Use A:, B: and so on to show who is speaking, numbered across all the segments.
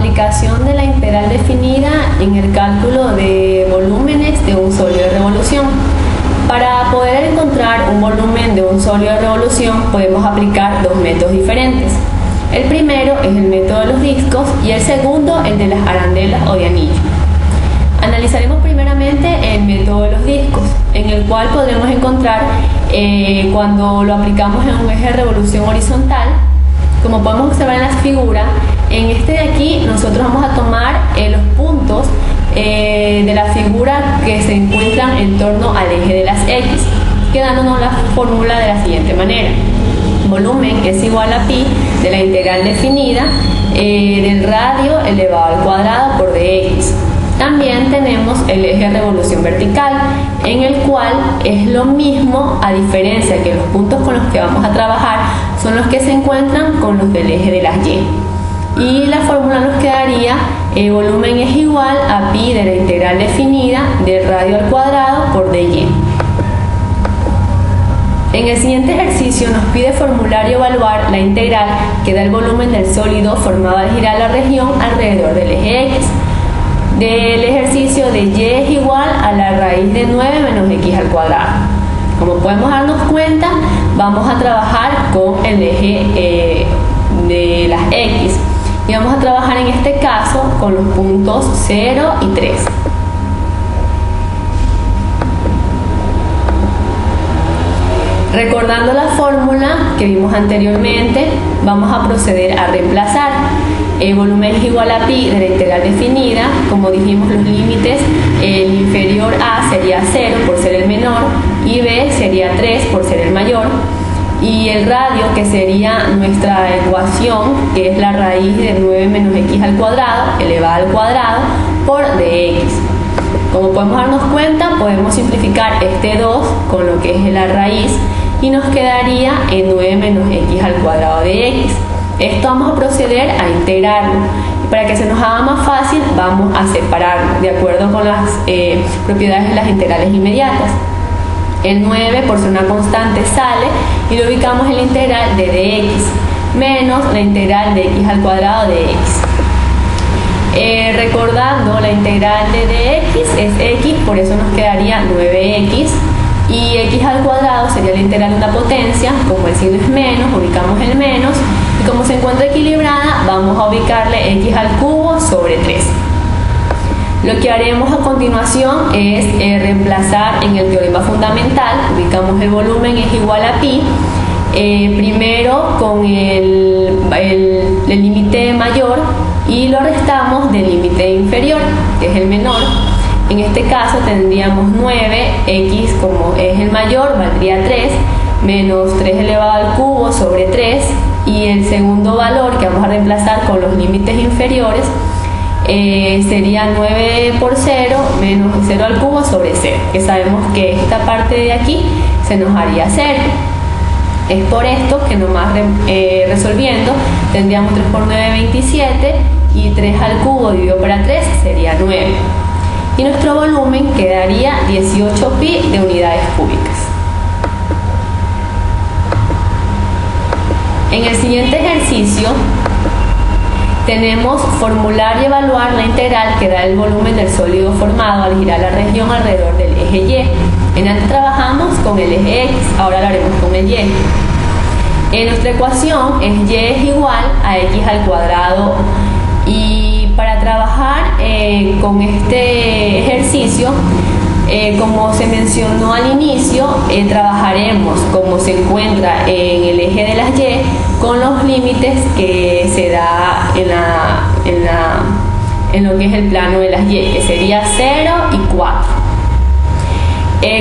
A: Aplicación de la integral definida en el cálculo de volúmenes de un sólido de revolución. Para poder encontrar un volumen de un sólido de revolución podemos aplicar dos métodos diferentes. El primero es el método de los discos y el segundo el de las arandelas o de anillo. Analizaremos primeramente el método de los discos, en el cual podremos encontrar cuando lo aplicamos en un eje de revolución horizontal. Como podemos observar en la figura, en este de aquí nosotros vamos a tomar los puntos de la figura que se encuentran en torno al eje de las X, quedándonos la fórmula de la siguiente manera. Volumen es igual a pi de la integral definida del radio elevado al cuadrado por dx. También tenemos el eje de revolución vertical, en el cual es lo mismo, a diferencia que los puntos con los que vamos a trabajar son los que se encuentran con los del eje de las Y. Y la fórmula nos quedaría: volumen es igual a pi de la integral definida del radio al cuadrado por dy. En el siguiente ejercicio nos pide formular y evaluar la integral que da el volumen del sólido formado al girar la región alrededor del eje X. Del ejercicio de y es igual a la raíz de 9 menos x al cuadrado. Como podemos darnos cuenta, vamos a trabajar con el eje de las X y vamos a trabajar en este caso con los puntos 0 y 3. Recordando la fórmula que vimos anteriormente, vamos a proceder a reemplazar. El volumen es igual a pi de la integral definida. Como dijimos, los límites, el inferior a sería 0 por ser el menor y b sería 3 por ser el mayor, y el radio, que sería nuestra ecuación, que es la raíz de 9 menos x al cuadrado elevado al cuadrado por dx. Como podemos darnos cuenta, podemos simplificar este 2 con lo que es la raíz y nos quedaría en 9 menos x al cuadrado de x. Esto vamos a proceder a integrarlo. Para que se nos haga más fácil, vamos a separarlo de acuerdo con las propiedades de las integrales inmediatas. El 9, por ser una constante, sale y lo ubicamos en la integral de dx menos la integral de x al cuadrado de x. Recordando, la integral de dx es x, por eso nos quedaría 9x, y x al cuadrado sería la integral de una potencia. Como el signo es menos, ubicamos el menos, y como se encuentra equilibrada, vamos a ubicarle x al cubo sobre 3. Lo que haremos a continuación es reemplazar en el teorema fundamental. Ubicamos el volumen es igual a pi, primero con el límite mayor, y lo restamos del límite inferior, que es el menor. En este caso tendríamos 9x, como es el mayor, valdría 3, menos 3 elevado al cubo sobre 3, y el segundo valor que vamos a reemplazar con los límites inferiores sería 9 por 0 menos 0 al cubo sobre 0, que sabemos que esta parte de aquí se nos haría 0. Es por esto que nomás resolviendo tendríamos 3 por 9, 27, y 3 al cubo dividido por 3 sería 9. Y nuestro volumen quedaría 18 pi de unidades cúbicas. En el siguiente ejercicio tenemos formular y evaluar la integral que da el volumen del sólido formado al girar la región alrededor del eje Y. En antes trabajamos con el eje X, ahora lo haremos con el Y. Nuestra ecuación es y es igual a x al cuadrado, y para trabajar con este ejercicio, como se mencionó al inicio, trabajaremos como se encuentra en el eje de las Y con los límites que se da en lo que es el plano de las Y, que sería 0 y 4.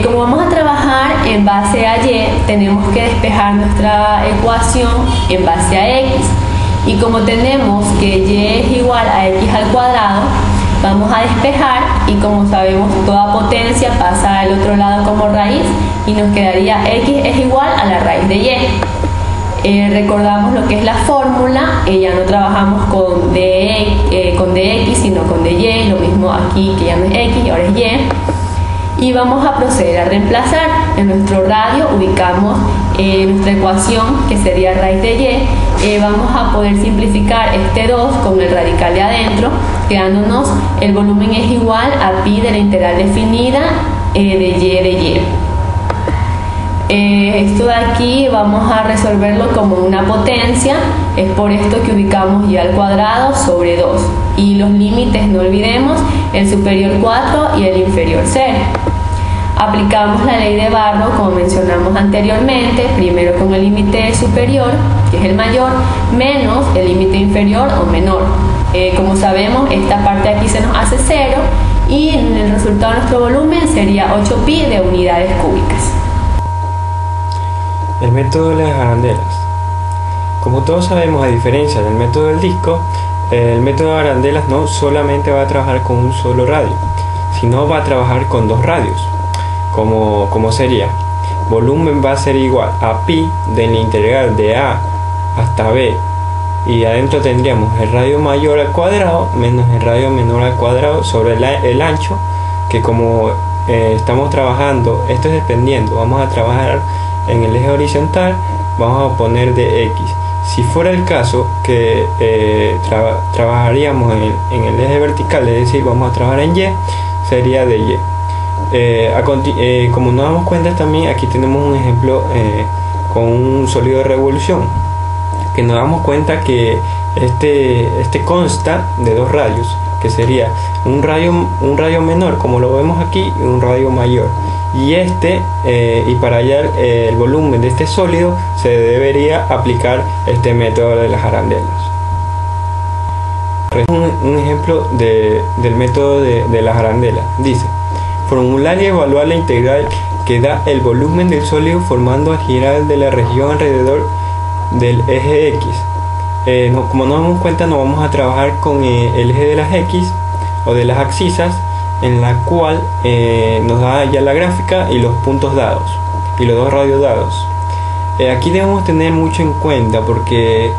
A: Como vamos a trabajar en base a Y, tenemos que despejar nuestra ecuación en base a X. Y como tenemos que Y es igual a X al cuadrado, vamos a despejar, y como sabemos, toda potencia pasa al otro lado como raíz y nos quedaría X es igual a la raíz de Y. Recordamos lo que es la fórmula, ya no trabajamos con dx sino con dy, lo mismo aquí que ya no es X, ahora es Y. Y vamos a proceder a reemplazar. En nuestro radio ubicamos nuestra ecuación, que sería raíz de y, vamos a poder simplificar este 2 con el radical de adentro, quedándonos el volumen es igual a pi de la integral definida de y. Esto de aquí vamos a resolverlo como una potencia, es por esto que ubicamos y al cuadrado sobre 2, y los límites no olvidemos, el superior 4 y el inferior 0. Aplicamos la ley de Barrow como mencionamos anteriormente, primero con el límite superior, que es el mayor, menos el límite inferior o menor. Como sabemos, esta parte de aquí se nos hace 0 y el resultado de nuestro volumen sería 8pi de unidades cúbicas.
B: El método de las arandelas. Como todos sabemos, a diferencia del método del disco, el método de arandelas no solamente va a trabajar con un solo radio, sino va a trabajar con dos radios. Como sería, volumen va a ser igual a pi de la integral de a hasta b, y adentro tendríamos el radio mayor al cuadrado menos el radio menor al cuadrado sobre el ancho, que como estamos trabajando, esto es dependiendo, vamos a trabajar en el eje horizontal, vamos a poner de x. Si fuera el caso que trabajaríamos en el eje vertical, es decir, vamos a trabajar en y, sería de y. Como nos damos cuenta también, aquí tenemos un ejemplo con un sólido de revolución, que nos damos cuenta que este consta de dos radios, que sería un radio menor, como lo vemos aquí, y un radio mayor. Y para hallar el volumen de este sólido se debería aplicar este método de las arandelas. Un ejemplo del método de las arandelas. Dice: formular y evaluar la integral que da el volumen del sólido formando el giral de la región alrededor del eje X. Como nos damos cuenta, no vamos a trabajar con el eje de las X o de las abscisas, en la cual nos da ya la gráfica y los puntos dados y los dos radios dados. Aquí debemos tener mucho en cuenta porque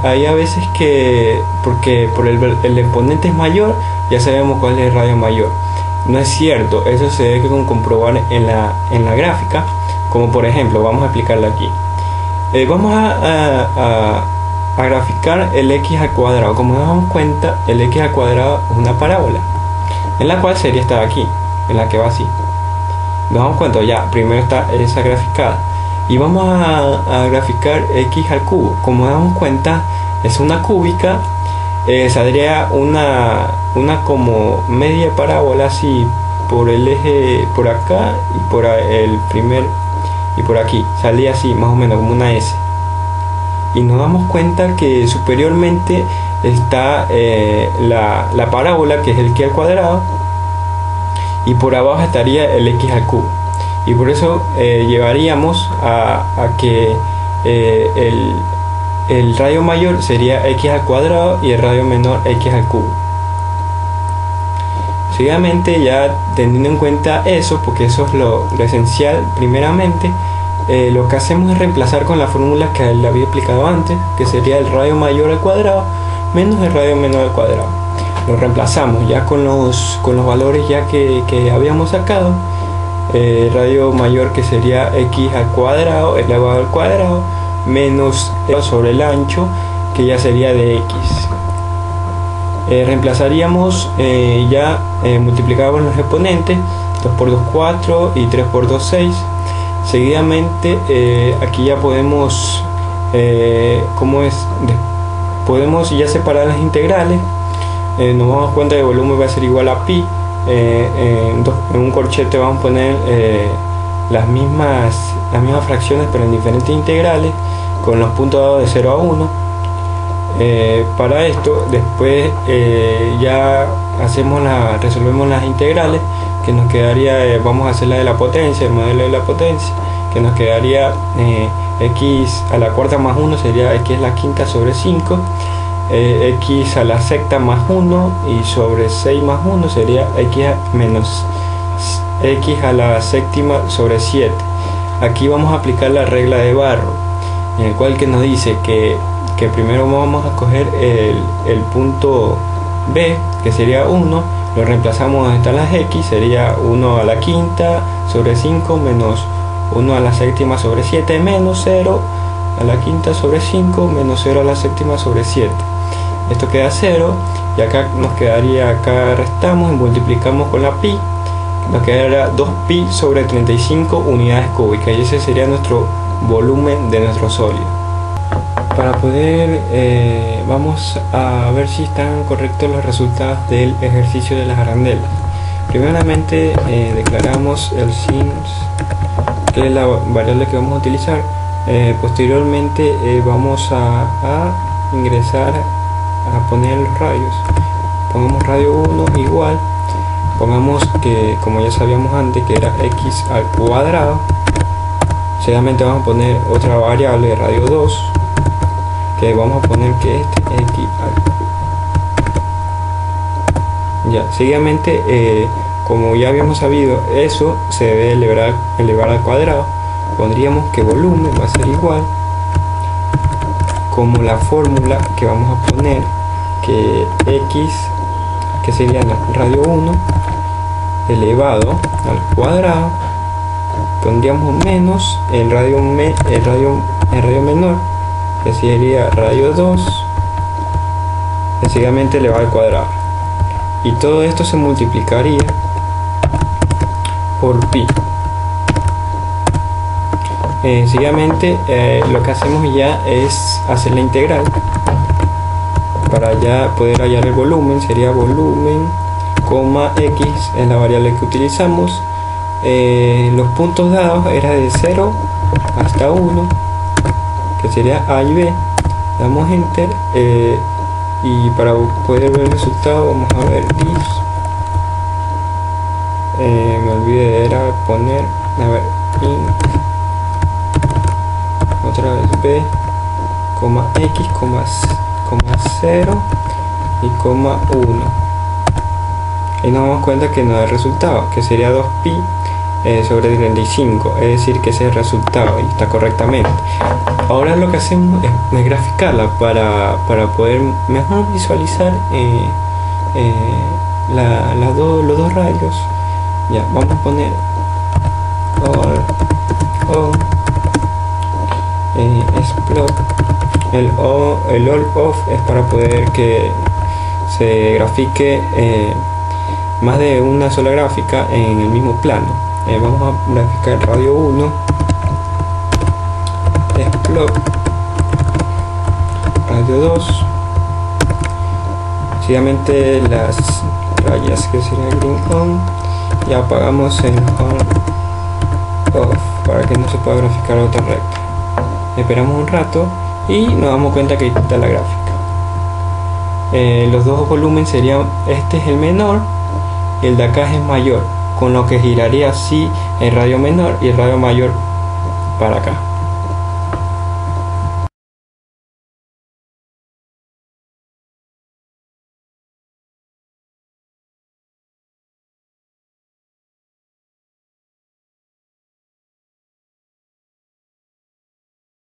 B: hay a veces que por el exponente es mayor, ya sabemos cuál es el radio mayor. No es cierto, eso se debe comprobar en la gráfica, como por ejemplo, vamos a explicarlo aquí. Vamos a graficar el x al cuadrado. Como nos damos cuenta, el x al cuadrado es una parábola, en la cual sería esta de aquí, en la que va así. Nos damos cuenta, ya primero está esa graficada, y vamos a graficar x al cubo. Como nos damos cuenta, es una cúbica. Saldría una como media parábola así por el eje, por acá y por el primer, y por aquí salía así más o menos como una S. Y nos damos cuenta que superiormente está la parábola, que es el x al cuadrado, y por abajo estaría el x al cubo. Y por eso llevaríamos a que el radio mayor sería x al cuadrado y el radio menor x al cubo. Seguidamente, ya teniendo en cuenta eso, porque eso es lo esencial primeramente, lo que hacemos es reemplazar con la fórmula que le había explicado antes, que sería el radio mayor al cuadrado menos el radio menor al cuadrado. Lo reemplazamos ya con los valores ya que habíamos sacado. El radio mayor, que sería x al cuadrado elevado al cuadrado, menos sobre el ancho, que ya sería de x. Reemplazaríamos multiplicado con los exponentes, 2 por 2 4 y 3 por 2 6. Seguidamente aquí ya podemos podemos ya separar las integrales. Nos damos cuenta que el volumen va a ser igual a pi. En un corchete vamos a poner las mismas fracciones, pero en diferentes integrales, con los puntos dados de 0 a 1. Para esto, después ya resolvemos las integrales, que nos quedaría, vamos a hacer la de la potencia, el modelo de la potencia, que nos quedaría x a la cuarta más 1 sería x a la quinta sobre 5, x a la sexta más 1, y sobre 6 más 1 sería x menos x a la séptima sobre 7. Aquí vamos a aplicar la regla de Barrow, en el cual que nos dice que primero vamos a coger el punto B, que sería 1, lo reemplazamos donde están las x, sería 1 a la quinta sobre 5 menos 1 a la séptima sobre 7 menos 0 a la quinta sobre 5 menos 0 a la séptima sobre 7. Esto queda 0 y acá nos quedaría, acá restamos y multiplicamos con la pi, nos quedará 2pi sobre 35 unidades cúbicas, y ese sería nuestro volumen de nuestro sólido. Para poder, vamos a ver si están correctos los resultados del ejercicio de las arandelas. Primeramente declaramos el sin, que es la variable que vamos a utilizar. Posteriormente vamos a ingresar a poner los radios. Pongamos radio 1 igual, pongamos que, como ya sabíamos antes, que era x al cuadrado. Seguidamente vamos a poner otra variable de radio 2, que vamos a poner que x al... Ya, seguidamente como ya habíamos sabido, eso se debe elevar al cuadrado. Pondríamos que volumen va a ser igual como la fórmula que vamos a poner, que x, que sería radio 1 elevado al cuadrado, pondríamos menos el radio menor, que sería radio 2, sencillamente elevado al cuadrado, y todo esto se multiplicaría por pi. Seguidamente lo que hacemos ya es hacer la integral para ya poder hallar el volumen. Sería volumen, x es la variable que utilizamos. Los puntos dados era de 0 hasta 1, que sería A y B. Damos enter y para poder ver el resultado vamos a ver this. Me olvidé, era poner, a ver, otra vez b, x, 0 y 1, y nos damos cuenta que no da el resultado, que sería 2pi sobre 35, es decir, que ese es el resultado y está correctamente. Ahora lo que hacemos es graficarla para poder mejor visualizar los dos radios. Ya, vamos a poner explode. El all off es para poder que se grafique más de una sola gráfica en el mismo plano. Vamos a graficar radio 1, explode, radio 2, seguidamente las rayas que sería green on, y apagamos el on off para que no se pueda graficar otra recta. Esperamos un rato y nos damos cuenta que ahí está la gráfica. Los dos volúmenes serían, este es el menor y el de acá es mayor, con lo que giraría así el radio menor y el radio mayor para acá.